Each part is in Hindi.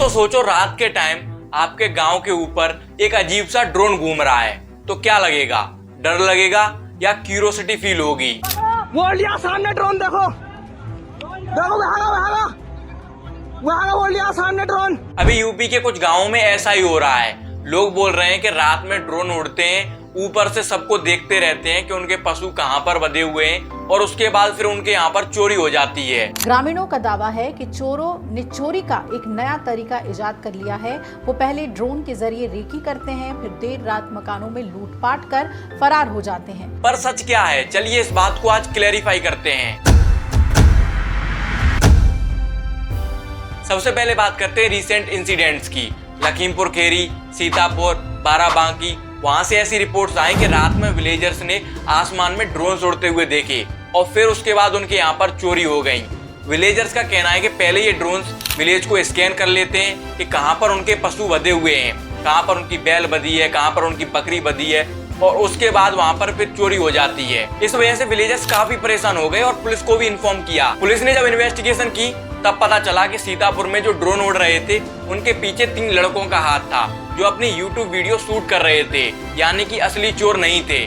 दोस्तों सोचो रात के टाइम आपके गांव के ऊपर एक अजीब सा ड्रोन घूम रहा है तो क्या लगेगा? डर लगेगा या क्यूरियोसिटी फील होगी? वो लिया सामने ड्रोन देखो देखो वो लिया सामने ड्रोन। अभी यूपी के कुछ गांवों में ऐसा ही हो रहा है। लोग बोल रहे हैं कि रात में ड्रोन उड़ते हैं, ऊपर से सबको देखते रहते हैं कि उनके पशु कहां पर बंधे हुए हैं और उसके बाद फिर उनके यहाँ पर चोरी हो जाती है। ग्रामीणों का दावा है कि चोरों ने चोरी का एक नया तरीका इजाद कर लिया है। वो पहले ड्रोन के जरिए रेकी करते हैं, फिर देर रात मकानों में लूटपाट कर फरार हो जाते हैं। पर सच क्या है, चलिए इस बात को आज क्लैरिफाई करते हैं। सबसे पहले बात करते हैं रिसेंट इंसिडेंट्स की। लखीमपुर खेरी, सीतापुर, बाराबांकी, वहां से ऐसी रिपोर्ट्स आई कि रात में विलेजर्स ने आसमान में ड्रोन उड़ते हुए देखे और फिर उसके बाद उनके यहाँ पर चोरी हो गई। विलेजर्स का कहना है कि पहले ये ड्रोन्स विलेज को स्कैन कर लेते हैं कि कहाँ पर उनके पशु बंधे हुए हैं, कहाँ पर उनकी बैल बंधी है, कहाँ पर उनकी बकरी बंधी है, और उसके बाद वहाँ पर फिर चोरी हो जाती है। इस वजह से विलेजर्स काफी परेशान हो गए और पुलिस को भी इन्फॉर्म किया। पुलिस ने जब इन्वेस्टिगेशन की तब पता चला कि सीतापुर में जो ड्रोन उड़ रहे थे उनके पीछे 3 लड़कों का हाथ था जो अपनी YouTube वीडियो शूट कर रहे थे, यानी कि असली चोर नहीं थे।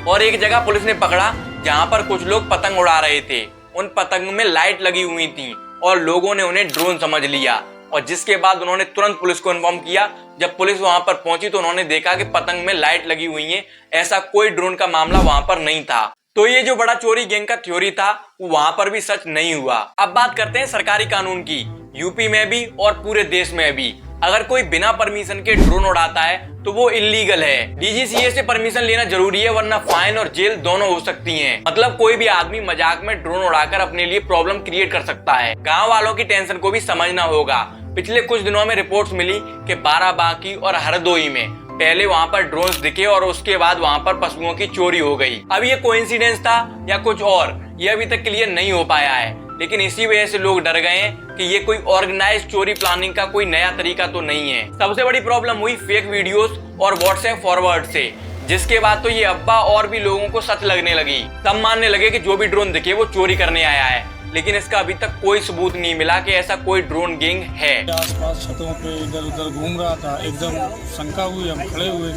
और एक जगह पुलिस ने पकड़ा जहां पर कुछ लोग पतंग उड़ा रहे थे। उन पतंग में लाइट लगी हुई थी और लोगों ने उन्हें ड्रोन समझ लिया और जिसके बाद उन्होंने तुरंत पुलिस को इन्फॉर्म किया। जब पुलिस वहां पर पहुंची तो उन्होंने देखा कि पतंग में लाइट लगी हुई है, ऐसा कोई ड्रोन का मामला वहां पर नहीं था। तो ये जो बड़ा चोरी गैंग का थ्योरी था वो वहां पर भी सच नहीं हुआ। अब बात करते हैं सरकारी कानून की। यूपी में भी और पूरे देश में भी अगर कोई बिना परमिशन के ड्रोन उड़ाता है तो वो इल्लीगल है। डीजीसीए से परमिशन लेना जरूरी है, वरना फाइन और जेल दोनों हो सकती हैं। मतलब कोई भी आदमी मजाक में ड्रोन उड़ाकर अपने लिए प्रॉब्लम क्रिएट कर सकता है। गांव वालों की टेंशन को भी समझना होगा। पिछले कुछ दिनों में रिपोर्ट्स मिली कि बाराबांकी और हरदोई में पहले वहां पर ड्रोन्स दिखे और उसके बाद वहां पर पशुओं की चोरी हो गई। अब ये कोइंसिडेंस था या कुछ और, ये अभी तक क्लियर नहीं हो पाया है, लेकिन इसी वजह से लोग डर गए हैं कि ये कोई ऑर्गेनाइज्ड चोरी प्लानिंग का कोई नया तरीका तो नहीं है। सबसे बड़ी प्रॉब्लम हुई फेक वीडियोस और व्हाट्सएप फॉरवर्ड से, जिसके बाद तो ये अब्बा और भी लोगों को सच लगने लगी। सब मानने लगे कि जो भी ड्रोन दिखे वो चोरी करने आया है, लेकिन इसका अभी तक कोई सबूत नहीं मिला कि ऐसा कोई ड्रोन गैंग है। आसपास छतों पे इधर उधर घूम रहा था, एकदम शंका हुई, हम खड़े हुए,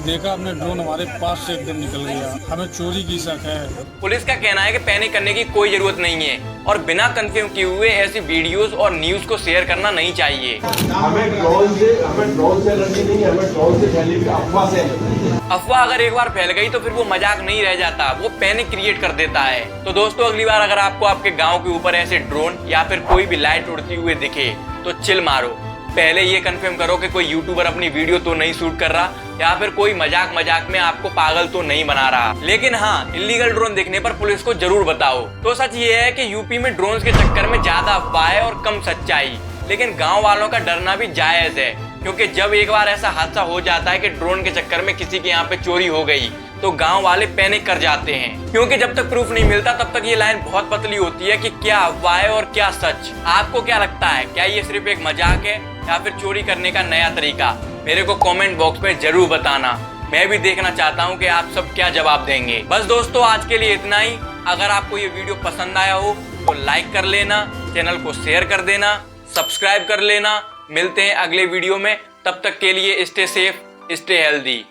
देखा अपने ड्रोन हमारे पास से एकदम निकल गया। हमें चोरी की शक है। पुलिस का कहना है कि पैनिक करने की कोई जरूरत नहीं है और बिना कंफर्म किए हुए ऐसी वीडियोस और न्यूज को शेयर करना नहीं चाहिए। हमें ड्रोन से लड़नी नहीं, हमें ड्रोन से फैली हुई अफवाह से। अफवाह अगर एक बार फैल गई तो फिर वो मजाक नहीं रह जाता, वो पैनिक क्रिएट कर देता है। तो दोस्तों अगली बार अगर आपको आपके गाँव के ऊपर ऐसे ड्रोन या फिर कोई भी लाइट उड़ती हुए दिखे तो चिल मारो। पहले ये कंफर्म करो कि कोई यूट्यूबर अपनी वीडियो तो नहीं शूट कर रहा या फिर कोई मजाक में आपको पागल तो नहीं बना रहा। लेकिन हाँ, इल्लीगल ड्रोन देखने पर पुलिस को जरूर बताओ। तो सच ये है कि यूपी में ड्रोन्स के चक्कर में ज्यादा अफवाह और कम सच्चाई, लेकिन गांव वालों का डरना भी जायज है, क्योंकि जब एक बार ऐसा हादसा हो जाता है कि ड्रोन के चक्कर में किसी के यहाँ पे चोरी हो गई तो गांव वाले पैनिक कर जाते हैं, क्योंकि जब तक प्रूफ नहीं मिलता तब तक ये लाइन बहुत पतली होती है कि क्या अफवाह है और क्या सच। आपको क्या लगता है, क्या ये सिर्फ एक मजाक है या फिर चोरी करने का नया तरीका? मेरे को कमेंट बॉक्स में जरूर बताना, मैं भी देखना चाहता हूँ कि आप सब क्या जवाब देंगे। बस दोस्तों आज के लिए इतना ही। अगर आपको ये वीडियो पसंद आया हो तो लाइक कर लेना, चैनल को शेयर कर देना, सब्सक्राइब कर लेना। मिलते हैं अगले वीडियो में, तब तक के लिए स्टे सेफ, स्टे हेल्दी।